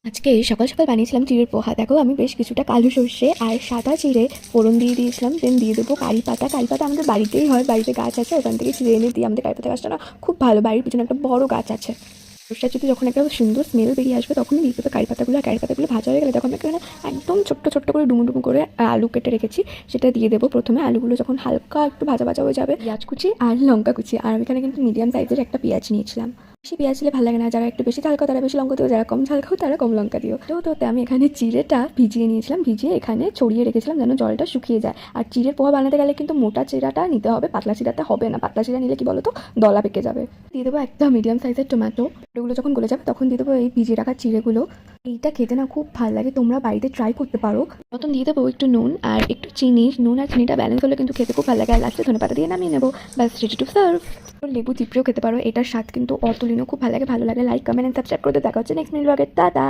আজকে সকাল সকাল বানিয়েছিলাম চিড়ের পোহা। দেখো আমি বেশ কিছুটা কালো সর্ষে আর সাদা চিড়ে ফোড়ন দিয়ে দিয়েছিলাম। দেন দিয়ে দেবো কারি পাতা। কারি পাতা আমাদের বাড়িতেই হয়, বাড়িতে গাছ আছে, ওখান থেকে চিড়ে এনে দিই। আমাদের কারি পাতা গাছটা না খুব ভালো, বাড়ির পিছনে একটা বড় গাছ আছে। সর্ষের যদি যখন একটা সুন্দর স্মেল বেরিয়ে আসবে তখনই দিয়ে দেবে কারি পাতাগুলো। আর কারি পাতাগুলো ভাজা হয়ে গেলে তখন এখানে একদম ছোট্ট ছোট্ট করে ডুমো ডুমো করে আলু কেটে রেখেছি, সেটা দিয়ে দেবো। প্রথমে আলুগুলো যখন হালকা একটু ভাজা ভাজা হয়ে যাবে, পেঁয়াজ কুচি আর লঙ্কা কুচি। আর আমি এখানে কিন্তু মিডিয়াম সাইজের একটা পেঁয়াজ নিয়েছিলাম। বেশি পেঁয়াজ দিলে ভালো লাগে না, যারা একটু বেশি ঝাল খাও তারা বেশি লঙ্কা দিও, যারা কম ঝাল খাও তারা কম লঙ্কা দিও। তো আমি এখানে চিড়েটা ভিজিয়ে নিয়েছিলাম, ভিজিয়ে এখানে ছড়িয়ে রেখেছিলাম যেন জলটা শুকিয়ে যায়। আর চিড়ের পোহা বানাতে গেলে কিন্তু মোটা চিড়াটা নিতে হবে, পাতলা চিড়াটা হবে না। পাতলা চিড়া নিলে কি বলো তো, দলা পেকে যাবে। দিয়ে দেবো একটা মিডিয়াম সাইজের টমেটো। ওগুলো যখন গলে যাবে তখন দিয়ে দেবো এই ভিজিয়ে রাখা চিড়েগুলো। এইটা খেতে না খুব ভালো লাগে, তোমরা বাড়িতে ট্রাই করতে পারো। নতুন দিয়ে দেবো একটু নুন আর একটু চিনি। নুন আর চিনিটা ব্যালেন্স হলে কিন্তু খেতে খুব ভালো লাগে। আর লাস্টে ধনেপাতা দিয়ে নামিয়ে নেবো, ব্যাস রেডি টু সার্ভ। লেবু চিপড়েও খেতে পারো, এটার স্বাদ কিন্তু অতুলনীয়, খুব ভালো লাগে। ভালো লাগে লাইক কমেন্ট এন্ড সাবস্ক্রাইব করে দেখা হচ্ছে নেক্সট মিনিট ব্লগে। টাটা।